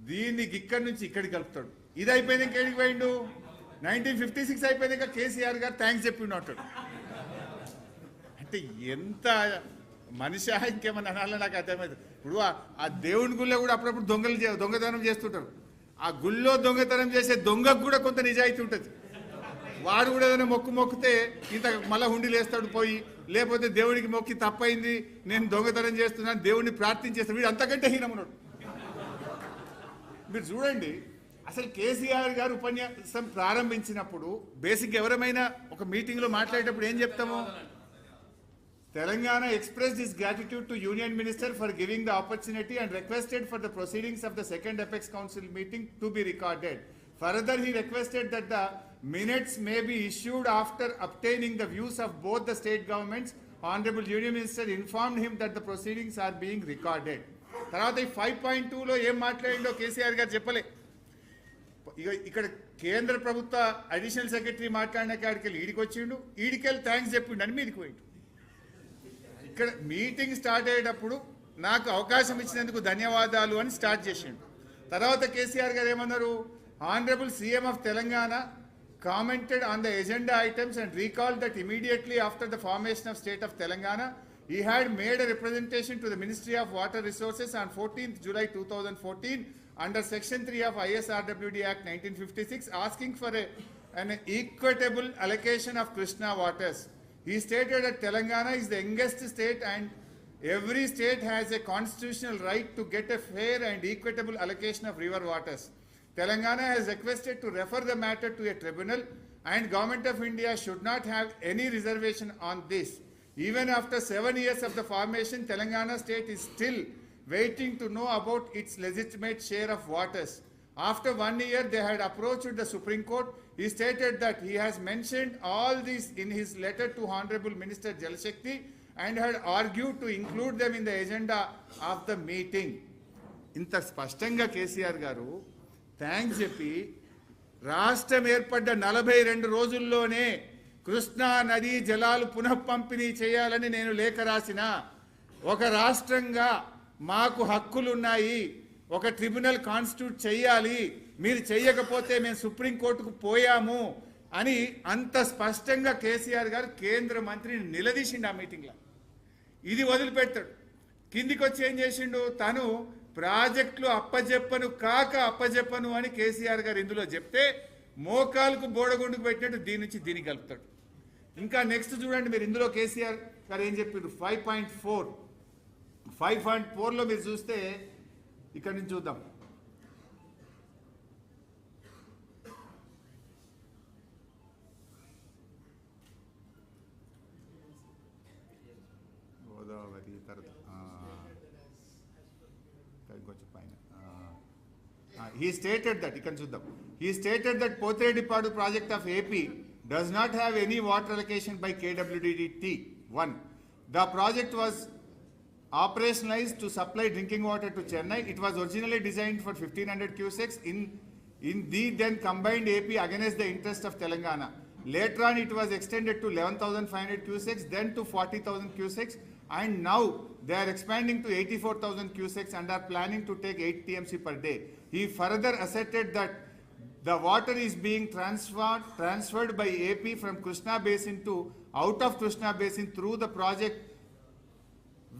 దీన్ని ఇక్కడి నుంచి ఇక్కడికి కలుపుతాడు. ఇది అయిపోయింది ఇంకేడికి పోయిండు. 1956 అయిపోయింది కేసీఆర్ గారు థ్యాంక్స్ చెప్పిండు అంటాడు. అంటే ఎంత మనిషి ఇంకేమన్నా అనాలో నాకు అర్థమైంది. ఇప్పుడు ఆ దేవుని గుళ్ళో కూడా అప్పుడప్పుడు దొంగతనం చేస్తుంటారు. ఆ గుళ్ళో దొంగతనం చేసే దొంగకు కూడా కొంత నిజాయితీ ఉంటుంది. వాడు కూడా ఏదైనా మొక్కితే ఇంత మళ్ళీ హుండీలు వేస్తాడు పోయి, లేకపోతే దేవుడికి మొక్కి తప్పైంది నేను దొంగతనం చేస్తున్నాను దేవుడిని ప్రార్థించేస్తాడు. వీడు అంతకంటే హీనమున్నాడు. మీరు చూడండి, అసలు కేసీఆర్ గారు ఉపన్యాసం ప్రారంభించినప్పుడు బేసిక్ ఎవరైనా ఒక మీటింగ్లో మాట్లాడేటప్పుడు ఏం చెప్తాము? Telangana expressed his gratitude to Union Minister for giving the opportunity and requested for the proceedings of the second Apex Council meeting to be recorded. Further, he requested that the minutes may be issued after obtaining the views of both the state governments. Honorable Union Minister informed him that the proceedings are being recorded. తర్వాత ఈ 5.2లో ఏం మాట్లాడిండో కేసీఆర్ గారు చెప్పలే. ఇక్కడ కేంద్ర ప్రభుత్వ additional secretary మాట్లాడిన కాడికి ఈడికి వచ్చిండు, ఈడికెళ్ళి థ్యాంక్స్ చెప్పిండు అని మీదికి పోయిండు. ఇక్కడ మీటింగ్ స్టార్ట్ అయ్యేటప్పుడు నాకు అవకాశం ఇచ్చినందుకు ధన్యవాదాలు అని స్టార్ట్ చేసిండు. తర్వాత కేసీఆర్ గారు ఏమన్నారు? Honourable CM of Telangana commented on the agenda items and recalled that immediately after the formation of state of Telangana, he had made a representation to the Ministry of Water Resources on 14th July 2014 under Section 3 of ISRWD Act 1956 asking for an equitable allocation of Krishna waters. He stated that Telangana is the youngest state and every state has a constitutional right to get a fair and equitable allocation of river waters. Telangana has requested to refer the matter to a tribunal and Government of India should not have any reservation on this. Even after 7 years of the formation, Telangana state is still waiting to know about its legitimate share of waters. After 1 year, they had approached the Supreme Court. He stated that he has mentioned all this in his letter to Honorable Minister Jal Shakti and had argued to include them in the agenda of the meeting. Inta spashtanga KCR garu thanks చెప్పి రాష్ట్రం ఏర్పడ్డ 42 రోజుల్లోనే కృష్ణా నదీ జలాలు పునఃపంపిణీ చేయాలని నేను లేఖ రాసిన. ఒక రాష్ట్రంగా మాకు హక్కులున్నాయి, ఒక ట్రిబ్యునల్ కాన్స్టిట్యూట్ చేయాలి, మీరు చెయ్యకపోతే మేము సుప్రీంకోర్టుకు పోయాము అని అంత స్పష్టంగా కేసీఆర్ గారు కేంద్ర మంత్రిని నిలదీసిండు ఆ మీటింగ్లో. ఇది వదిలిపెట్టాడు. కిందికి వచ్చి ఏం చేసిండు? తను ప్రాజెక్టులు అప్పజెప్పను అని కేసీఆర్ గారు ఇందులో చెప్తే మోకాలకు బోడగుండుకు పెట్టినట్టు దీని నుంచి దీనికి కలుపుతాడు. ఇంకా నెక్స్ట్ చూడండి మీరు, ఇందులో కేసీఆర్ గారు ఏం చెప్పారు? 5.4లో మీరు చూస్తే ఇక్కడ నుంచి చూద్దాం. గోదావరి తర్వాత he stated that Pothredipadu project of AP does not have any water allocation by KWDT. 1. The project was operationalized to supply drinking water to Chennai. It was originally designed for 1500 cusecs in the then combined AP against the interest of Telangana. Later on it was extended to 11,500 cusecs, then to 40,000 cusecs, and now they are expanding to 84,000 cusecs and are planning to take 8 TMC per day. He further asserted that the water is being transferred by AP from Krishna Basin to out of Krishna Basin through the project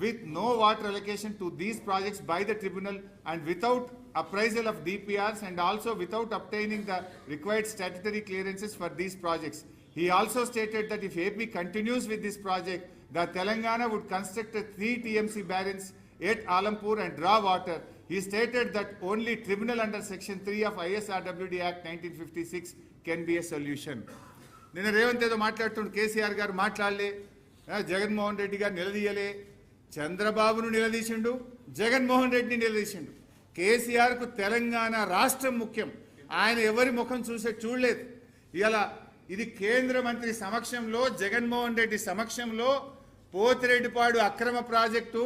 with no water allocation to these projects by the tribunal and without appraisal of DPRs and also without obtaining the required statutory clearances for these projects. He also stated that if AP continues with this project, the Telangana would construct a 3 TMC barrels at Alampur and draw water. He stated that only tribunal under Section 3 of ISRWD Act 1956 can be a solution. నిన్న రేవంత్ ఏదో మాట్లాడుతుండు, కేసీఆర్ గారు మాట్లాడలే, జగన్మోహన్ రెడ్డి గారు నిలదీయలే, చంద్రబాబును నిలదీసిండు, జగన్మోహన్ రెడ్డిని నిలదీసిండు. కేసీఆర్కు తెలంగాణ రాష్ట్రం ముఖ్యం, ఆయన ఎవరి ముఖం చూడలేదు. ఇలా ఇది కేంద్ర మంత్రి సమక్షంలో, జగన్మోహన్ రెడ్డి సమక్షంలో పోతిరెడ్డిపాడు అక్రమ ప్రాజెక్టు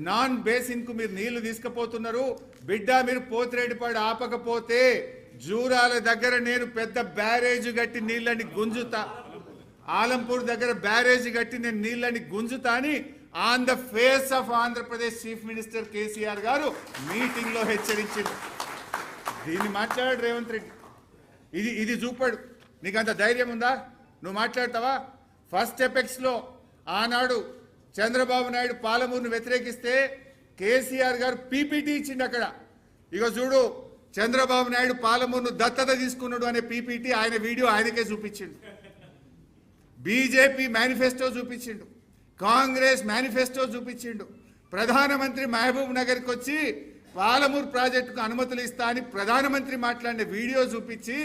నాన్ బేసిన్ కు మీరు నీళ్లు తీసుకుపోతున్నారు. బిడ్డ మీరు పోతిరెడ్డిపాడు ఆపకపోతే జూరాల దగ్గర నేను పెద్ద బ్యారేజ్ కట్టి నీళ్ళని గుంజుతా, ఆలంపూర్ దగ్గర బ్యారేజ్ కట్టి నేను నీళ్ళని గుంజుతా అని on the face of Andhra Pradesh chief minister KCR గారు మీటింగ్ లో హెచ్చరించారు. దీన్ని మాట్లాడాడు రేవంత్ రెడ్డి. ఇది చూపాడు. నీకు అంత ధైర్యం ఉందా? నువ్వు మాట్లాడతావా? ఫస్ట్ ఎపెక్స్లో ఆనాడు చంద్రబాబు నాయుడు పాలమూరును వ్యతిరేకిస్తే కేసీఆర్ గారు పీపీటీ ఇచ్చిండు అక్కడ. ఇక చూడు, చంద్రబాబు నాయుడు పాలమూరును దత్తత తీసుకున్నాడు అనే పీపీటీ ఆయన వీడియో ఆయనకే చూపించిండు. బీజేపీ మేనిఫెస్టో చూపించిండు, కాంగ్రెస్ మేనిఫెస్టో చూపించిండు. ప్రధానమంత్రి మహబూబ్ నగర్కి వచ్చి పాలమూరు ప్రాజెక్టుకు అనుమతులు ఇస్తా అని ప్రధానమంత్రి మాట్లాడిన వీడియో చూపించి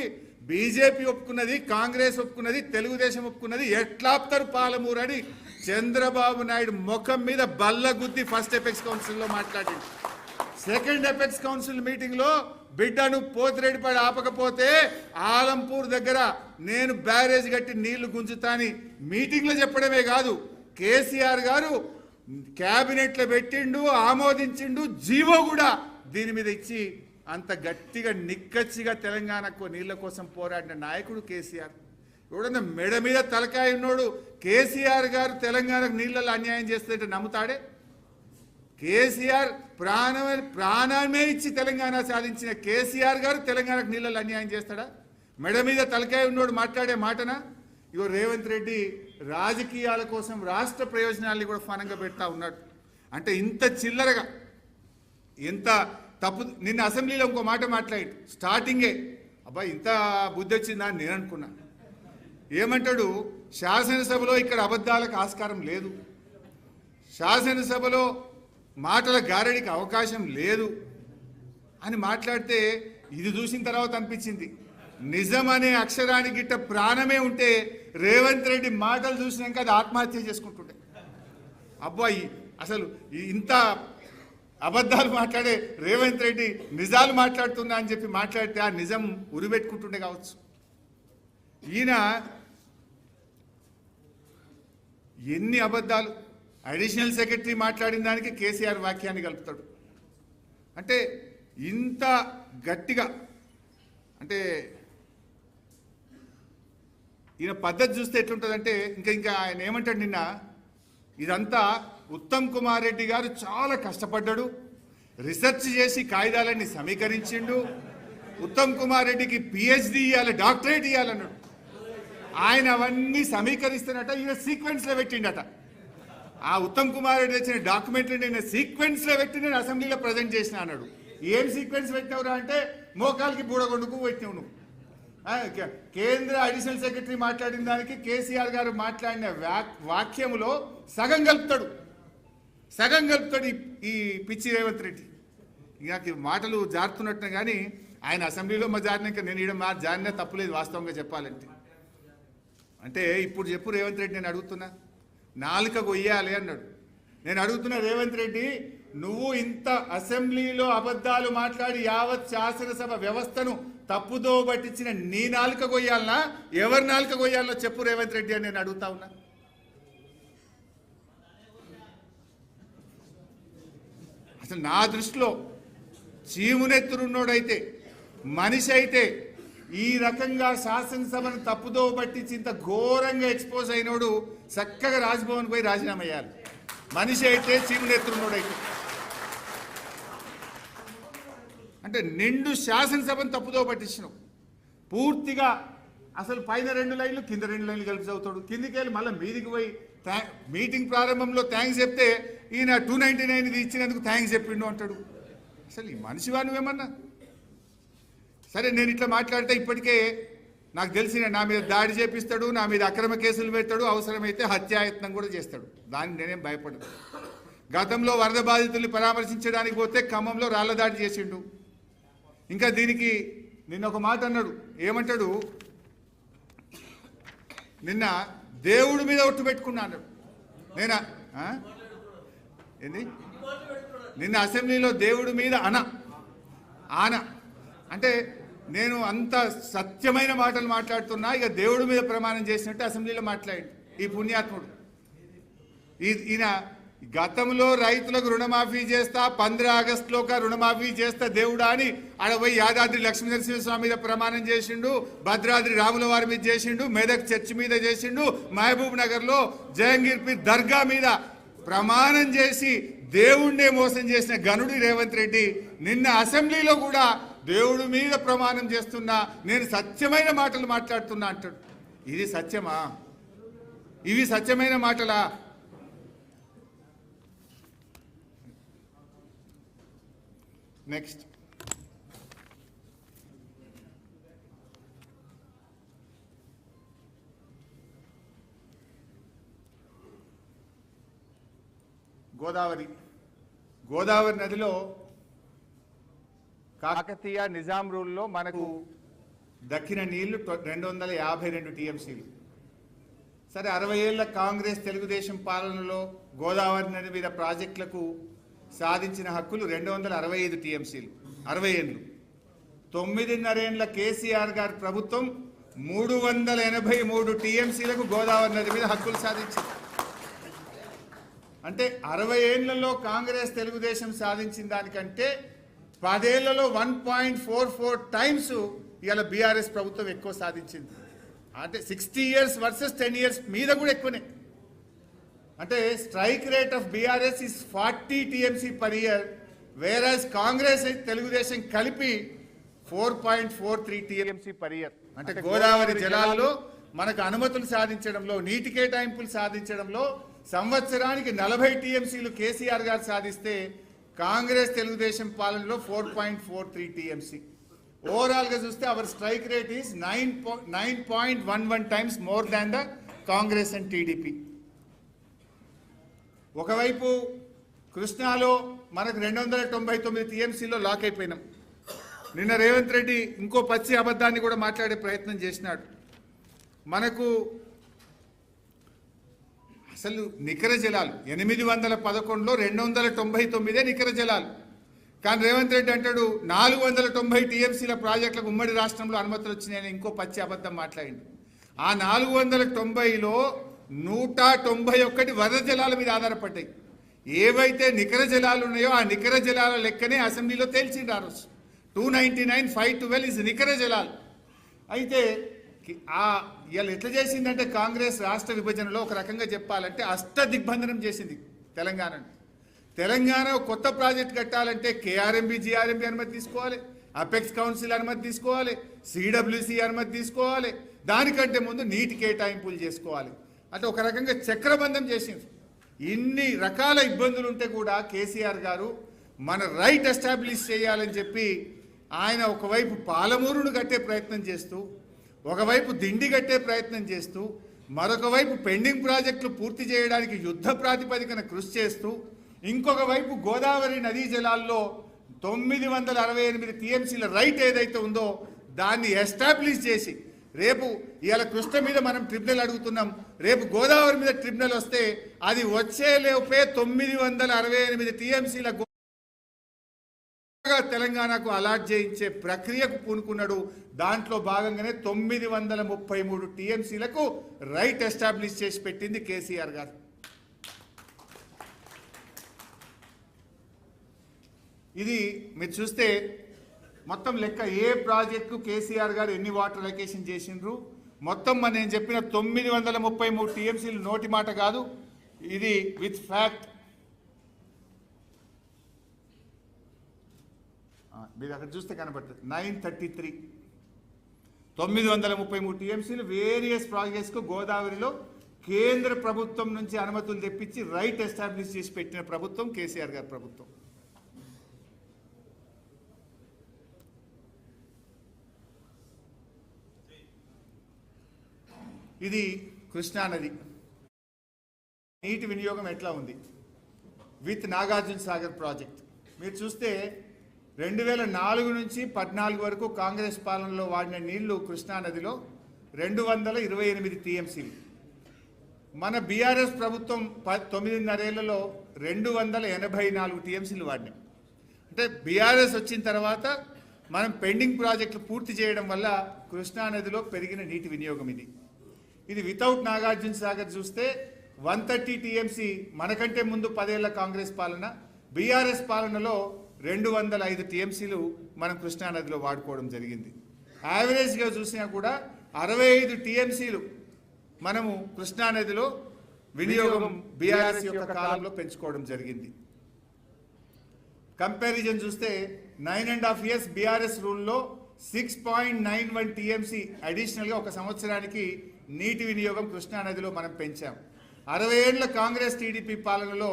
బీజేపీ ఒప్పుకున్నది, కాంగ్రెస్ ఒప్పుకున్నది, తెలుగుదేశం ఒప్పుకున్నది, ఎట్లాప్తారు పాలమూరు అని చంద్రబాబు నాయుడు ముఖం మీద బల్లగుద్ది ఫస్ట్ ఎపెక్స్ కౌన్సిల్లో మాట్లాడింది. సెకండ్ ఎపెక్స్ కౌన్సిల్ మీటింగ్లో బిడ్డను పోతిరెడ్డిపాడు ఆపకపోతే ఆలంపూర్ దగ్గర నేను బ్యారేజ్ కట్టి నీళ్లు గుంజుతాని మీటింగ్లో చెప్పడమే కాదు, కేసీఆర్ గారు క్యాబినెట్లో పెట్టిండు, ఆమోదించిండు, జీవో కూడా దీని మీద ఇచ్చి అంత గట్టిగా నిక్కచ్చిగా తెలంగాణకు నీళ్ల కోసం పోరాడిన నాయకుడు కేసీఆర్. ఎవడన్నా మెడ మీద తలకాయ ఉన్నోడు కేసీఆర్ గారు తెలంగాణకు నీళ్ళల్లో అన్యాయం చేస్తుంటే నమ్ముతాడే? కేసీఆర్ ప్రాణమే ఇచ్చి తెలంగాణ సాధించిన కేసీఆర్ గారు తెలంగాణకు నీళ్ళల్లో అన్యాయం చేస్తాడా? మెడ మీద తలకాయ ఉన్నోడు మాట్లాడే మాటనా? ఇగో రేవంత్ రెడ్డి రాజకీయాల కోసం రాష్ట్ర ప్రయోజనాల్ని కూడా ఫనంగా పెడతా ఉన్నాడు. అంటే ఇంత చిల్లరగా, ఎంత తప్పు. నిన్న అసెంబ్లీలో ఇంకో మాట మాట్లాడి స్టార్టింగే అబ్బాయి ఇంత బుద్ధి వచ్చిందా అని నేను అనుకున్నా. ఏమంటాడు, శాసనసభలో ఇక్కడ అబద్ధాలకు ఆస్కారం లేదు, శాసనసభలో మాటల గారడికి అవకాశం లేదు అని మాట్లాడితే ఇది చూసిన తర్వాత అనిపించింది నిజం అనే అక్షరానికి గిట్ట ప్రాణమే ఉంటే రేవంత్ రెడ్డి మాటలు చూసినాక అది ఆత్మహత్య చేసుకుంటుండే. అబ్బాయి అసలు ఇంత అబద్ధాలు మాట్లాడే రేవంత్ రెడ్డి నిజాలు మాట్లాడుతున్నా అని చెప్పి మాట్లాడితే ఆ నిజం ఉరిపెట్టుకుంటుండే కావచ్చు. ఈయన ఎన్ని అబద్ధాలు, అడిషనల్ సెక్రటరీ మాట్లాడిన దానికి కేసీఆర్ వాక్యాన్ని కలుపుతాడు. అంటే ఇంత గట్టిగా, అంటే ఈయన పద్ధతి చూస్తే ఎట్లుంటుందంటే ఇంకా ఆయన ఏమంటాడు, నిన్న ఇదంతా ఉత్తమ్ కుమార్ రెడ్డి గారు చాలా కష్టపడ్డాడు, రీసెర్చ్ చేసి కాగితాలన్నీ సమీకరించిండు, ఉత్తమ్ కుమార్ రెడ్డికి పిహెచ్డి ఇవ్వాలి, డాక్టరేట్ ఇవ్వాలన్నాడు. ఆయన అవన్నీ సమీకరిస్తున్నట ఈయన సీక్వెన్స్లో పెట్టిండట. ఆ ఉత్తమ్ కుమార్ రెడ్డి తెచ్చిన డాక్యుమెంట్లు నేను సీక్వెన్స్లో పెట్టి నేను అసెంబ్లీలో ప్రజెంట్ చేసిన అన్నాడు. ఏం సీక్వెన్స్ పెట్టినవురా అంటే మోకాలకి బూడగొండుకు పెట్టినావు నువ్వు. కేంద్ర అడిషనల్ సెక్రటరీ మాట్లాడిన దానికి కేసీఆర్ గారు మాట్లాడిన వాక్యములో సగం కలుపుతాడు ఈ పిచ్చి రేవంత్ రెడ్డి. నాకు మాటలు జారుతున్నట్టు కానీ ఆయన అసెంబ్లీలో మా జారినాక నేను ఈడ మా జారినా తప్పులేదు వాస్తవంగా చెప్పాలంటే. అంటే ఇప్పుడు చెప్పు రేవంత్ రెడ్డి, నేను అడుగుతున్నా, నాలుక కొయ్యాలి అన్నాడు. నేను అడుగుతున్నా రేవంత్ రెడ్డి, నువ్వు ఇంత అసెంబ్లీలో అబద్ధాలు మాట్లాడి యావత్ శాసనసభ వ్యవస్థను తప్పుదో పట్టించిన నీ నాలుక కొయ్యాలనా, ఎవరి నాలుక కొయ్యాలనో చెప్పు రేవంత్ రెడ్డి అని నేను అడుగుతా ఉన్నా. అసలు నా దృష్టిలో చీమునెత్తురున్నోడైతే, మనిషి అయితే, ఈ రకంగా శాసనసభను తప్పుదో పట్టించి ఇంత ఘోరంగా ఎక్స్పోజ్ అయినోడు చక్కగా రాజ్భవన్ పోయి రాజీనామా చేయాలి. మనిషి అయితే, చీమునెత్తురున్నోడైతే. అంటే నిండు శాసనసభను తప్పుదో పట్టించినావు పూర్తిగా. అసలు పైన 2 లైన్లు కింద 2 లైన్లు కలిపి చదువుతాడు, కిందికి వెళ్ళి మళ్ళీ మీదికి పోయి మీటింగ్ ప్రారంభంలో థ్యాంక్స్ చెప్తే ఈయన 299 ఇచ్చినందుకు థ్యాంక్స్ చెప్పిండు అంటాడు. అసలు ఈ మనిషివా నువ్వేమన్నా? సరే, నేను ఇట్లా మాట్లాడితే ఇప్పటికే నాకు తెలిసిన నా మీద దాడి చేపిస్తాడు, నా మీద అక్రమ కేసులు పెడతాడు, అవసరమైతే హత్యాయత్నం కూడా చేస్తాడు. దానికి నేనేం భయపడను. గతంలో వరద బాధితుల్ని పరామర్శించడానికి పోతే ఖమ్మంలో రాళ్ల దాడి చేసిండు. ఇంకా దీనికి నిన్న ఒక మాట అన్నాడు. ఏమంటాడు, నిన్న దేవుడి మీద ఒట్టు పెట్టుకున్నా అన్నాడు. నేనా ఏంది నిన్న అసెంబ్లీలో దేవుడి మీద ఆన అంటే నేను అంత సత్యమైన మాటలు మాట్లాడుతున్నా, ఇక దేవుడి మీద ప్రమాణం చేసినట్టు అసెంబ్లీలో మాట్లాడి ఈ పుణ్యాత్ముడు. ఈయన గతంలో రైతులకు రుణమాఫీ చేస్తా, 15 ఆగస్టులో రుణమాఫీ చేస్తా దేవుడా అని ఆడపోయి యాదాద్రి లక్ష్మీనరసింహస్వామి మీద ప్రమాణం చేసిండు, భద్రాద్రి రాముల వారి మీద చేసిండు, మెదక్ చర్చి మీద చేసిండు, మహబూబ్ నగర్లో జహంగీర్ పీర్ దర్గా మీద ప్రమాణం చేసి దేవుణ్ణే మోసం చేసిన గనుడి రేవంత్ రెడ్డి నిన్న అసెంబ్లీలో కూడా దేవుడి మీద ప్రమాణం చేస్తున్నా, నేను సత్యమైన మాటలు మాట్లాడుతున్నా అంటాడు. ఇది సత్యమా? ఇవి సత్యమైన మాటలా? నెక్స్ట్, గోదావరి నదిలో కాకతీయ నిజాం రూల్లో మనకు దక్కిన నీళ్లు 252 టీఎంసీలు. సరే, 60 ఏళ్ల కాంగ్రెస్ తెలుగుదేశం పాలనలో గోదావరి నది మీద ప్రాజెక్టులకు సాధించిన హక్కులు 265 టీఎంసీలు. 60 ఏళ్ళు. 9.5 ఏళ్ల కేసీఆర్ గారి ప్రభుత్వం 383 టీఎంసీలకు గోదావరి నది మీద హక్కులు సాధించింది. అంటే 60 ఏళ్లలో కాంగ్రెస్ తెలుగుదేశం సాధించిన దానికంటే 10 ఏళ్లలో 1.44 టైమ్స్ ఇవాళ బీఆర్ఎస్ ప్రభుత్వం ఎక్కువ సాధించింది. అంటే 60 years వర్సెస్ 10 years మీద కూడా ఎక్కువనే. అంటే strike rate of BRS is 40 TMC per year, వేరాజ్ Congress Telugu Desam కలిపి 4.43 టీఎంసీ పర్ ఇయర్. అంటే గోదావరి జలాల్లో మనకు అనుమతులు సాధించడంలో, నీటి కేటాయింపులు సాధించడంలో సంవత్సరానికి 40 టీఎంసీలు కేసీఆర్ గారు సాధిస్తే కాంగ్రెస్ తెలుగుదేశం పాలనలో 4.43 టీఎంసీ. ఓవరాల్ గా చూస్తే our strike rate is 9.11 times more than the Congress and TDP. ఒకవైపు కృష్ణాలో మనకు 299 టీఎంసీలో లాక్ అయిపోయినాం. నిన్న రేవంత్ రెడ్డి ఇంకో పచ్చి అబద్ధాన్ని కూడా మాట్లాడే ప్రయత్నం చేసినాడు. మనకు అసలు నికర జలాలు 811లో 299 నికర జలాలు. కానీ రేవంత్ రెడ్డి అంటాడు 490 టీఎంసీల ప్రాజెక్టులకు ఉమ్మడి రాష్ట్రంలో అనుమతులు వచ్చినాయని ఇంకో పచ్చి అబద్ధం మాట్లాడింది. ఆ 490లో 191 వరద జలాల మీద ఆధారపడ్డాయి. ఏవైతే నికర జలాలు ఉన్నాయో ఆ నికర జలాల లెక్కనే అసెంబ్లీలో తేల్చింది ఆ రోజు. 299, 512 ఇస్ నికర జలాలు. అయితే ఇవాళ ఎట్లా చేసిందంటే కాంగ్రెస్ రాష్ట్ర విభజనలో ఒక రకంగా చెప్పాలంటే అష్టదిగ్బంధనం చేసింది తెలంగాణను. తెలంగాణ కొత్త ప్రాజెక్ట్ కట్టాలంటే కేఆర్ఎంబి, జిఆర్ఎంబి అనుమతి తీసుకోవాలి, అపెక్స్ కౌన్సిల్ అనుమతి తీసుకోవాలి, సిడబ్ల్యూసి అనుమతి తీసుకోవాలి, దానికంటే ముందు నీటి కేటాయింపులు చేసుకోవాలి. అంటే ఒక రకంగా చక్రబంధం చేసింది. ఇన్ని రకాల ఇబ్బందులు ఉంటే కూడా కేసీఆర్ గారు మన రైట్ ఎస్టాబ్లిష్ చేయాలని చెప్పి ఆయన ఒకవైపు పాలమూరును కట్టే ప్రయత్నం చేస్తూ, ఒకవైపు దిండి కట్టే ప్రయత్నం చేస్తూ, మరొక వైపు పెండింగ్ ప్రాజెక్టులు పూర్తి చేయడానికి యుద్ధ ప్రాతిపదికన కృషి చేస్తూ, ఇంకొక వైపు గోదావరి నదీ జలాల్లో 968 టీఎంసీల రైట్ ఏదైతే ఉందో దాన్ని ఎస్టాబ్లిష్ చేసి, రేపు ఇవాళ కృష్ణ మీద మనం ట్రిబ్యునల్ అడుగుతున్నాం, రేపు గోదావరి మీద ట్రిబ్యునల్ వస్తే అది వచ్చేలోపే 968 టీఎంసీల తెలంగాణకు అలాట్ చేయించే ప్రక్రియకు పూనుకున్నాడు. దాంట్లో భాగంగానే 933 టీఎంసీలకు రైట్ ఎస్టాబ్లిష్ చేసి పెట్టింది కేసీఆర్ గారు. ఇది మీరు చూస్తే మొత్తం లెక్క ఏ ప్రాజెక్టు కేసీఆర్ గారు ఎన్ని వాటర్ అలొకేషన్ చేసిండ్రు మొత్తం నేను చెప్పిన 933 టీఎంసీలు నోటి మాట కాదు, ఇది విత్ ఫ్యాక్ట్. మీరు అక్కడ చూస్తే కనబడుతుంది 933 933 టీఎంసీలు వేరియస్ ప్రాజెక్ట్స్కు గోదావరిలో కేంద్ర ప్రభుత్వం నుంచి అనుమతులు తెప్పించి రైట్ ఎస్టాబ్లిష్ చేసి పెట్టిన ప్రభుత్వం కేసీఆర్ గారి ప్రభుత్వం. ఇది కృష్ణానది నీటి వినియోగం ఎట్లా ఉంది విత్ నాగార్జున సాగర్ ప్రాజెక్ట్. మీరు చూస్తే 2004 నుంచి 14 వరకు కాంగ్రెస్ పాలనలో వాడిన నీళ్లు కృష్ణానదిలో 228 టీఎంసీలు. మన బీఆర్ఎస్ ప్రభుత్వం 9.5 ఏళ్లలో 284 టీఎంసీలు వాడినాం. అంటే బీఆర్ఎస్ వచ్చిన తర్వాత మనం పెండింగ్ ప్రాజెక్టులు పూర్తి చేయడం వల్ల కృష్ణానదిలో పెరిగిన నీటి వినియోగం ఇది. ఇది వితౌట్ నాగార్జున సాగర్ చూస్తే 130 టీఎంసీ మనకంటే ముందు 10 ఏళ్ల కాంగ్రెస్ పాలన, బీఆర్ఎస్ పాలనలో 205 టీఎంసీలు మనం కృష్ణానదిలో వాడుకోవడం జరిగింది. యావరేజ్గా చూసినా కూడా 65 టీఎంసీలు మనము కృష్ణానదిలో వినియోగం బీఆర్ఎస్ యొక్క కాలంలో పెంచుకోవడం జరిగింది. కంపారిజన్ చూస్తే 9.5 years బీఆర్ఎస్ రూల్లో 6.91 టీఎంసీ అడిషనల్గా ఒక సంవత్సరానికి నీటి వినియోగం కృష్ణానదిలో మనం పెంచాం. 60 ఏళ్ల కాంగ్రెస్ టీడీపీ పాలనలో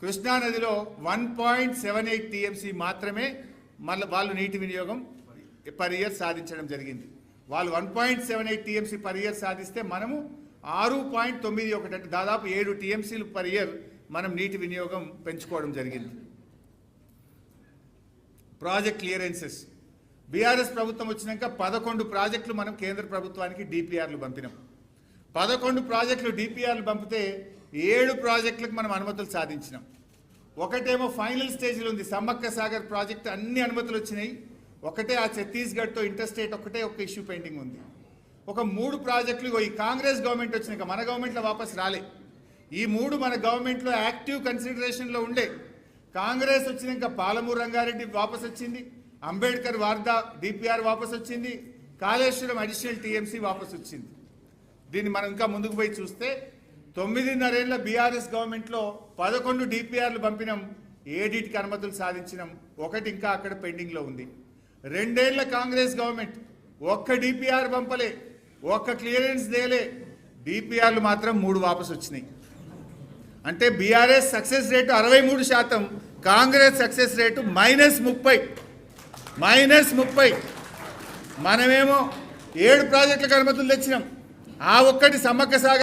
కృష్ణానదిలో 1.78 టీఎంసీ మాత్రమే వాళ్ళు నీటి వినియోగం పర్ ఇయర్ సాధించడం జరిగింది. వాళ్ళు 1.78 టీఎంసీ పర్ ఇయర్ సాధిస్తే మనము 6.91 అంటే దాదాపు 7 టీఎంసీలు పర్ ఇయర్ మనం నీటి వినియోగం పెంచుకోవడం జరిగింది. ప్రాజెక్ట్ క్లియరెన్సెస్ బీఆర్ఎస్ ప్రభుత్వం వచ్చినాక 11 ప్రాజెక్టులు మనం కేంద్ర ప్రభుత్వానికి డిపిఆర్లు పంపినాం. 11 ప్రాజెక్టులు డిపిఆర్లు పంపితే 7 ప్రాజెక్టులకు మనం అనుమతులు సాధించినాం. ఒకటేమో ఫైనల్ స్టేజ్లో ఉంది, సమ్మక్క సాగర్ ప్రాజెక్టు అన్ని అనుమతులు వచ్చినాయి. ఒకటే ఆ ఛత్తీస్గఢ్తో ఇంటర్స్టేట్ ఒక ఇష్యూ పెండింగ్ ఉంది. ఒక 3 ప్రాజెక్టులు ఈ కాంగ్రెస్ గవర్నమెంట్ వచ్చినాక మన గవర్నమెంట్లో వాపస్ రాలే. ఈ 3 మన గవర్నమెంట్లో యాక్టివ్ కన్సిడరేషన్లో ఉండే. కాంగ్రెస్ వచ్చినాక పాలమూరు రంగారెడ్డి వాపస్ వచ్చింది, అంబేద్కర్ వార్దా డిపిఆర్ వాపస్ వచ్చింది, కాళేశ్వరం అడిషనల్ టీఎంసీ వాపస్ వచ్చింది. దీన్ని మనం ఇంకా ముందుకు పోయి చూస్తే 9.5 ఏళ్ల బీఆర్ఎస్ గవర్నమెంట్లో 11 డిపిఆర్లు పంపినాం, 7కి అనుమతులు సాధించినాం, ఒకటి ఇంకా అక్కడ పెండింగ్లో ఉంది. 2 ఏళ్ల కాంగ్రెస్ గవర్నమెంట్ ఒక్క డిపిఆర్ పంపలే, ఒక్క క్లియరెన్స్ దేలే, డిపిఆర్లు మాత్రం 3 వాపస్ వచ్చినాయి. అంటే BRS success rate 63%, Congress success rate -30. మనమేమో 7 ప్రాజెక్టులకు అనుమతులు తెచ్చినాం. ఆ ఒక్కటి సమ్మక్క సాగర్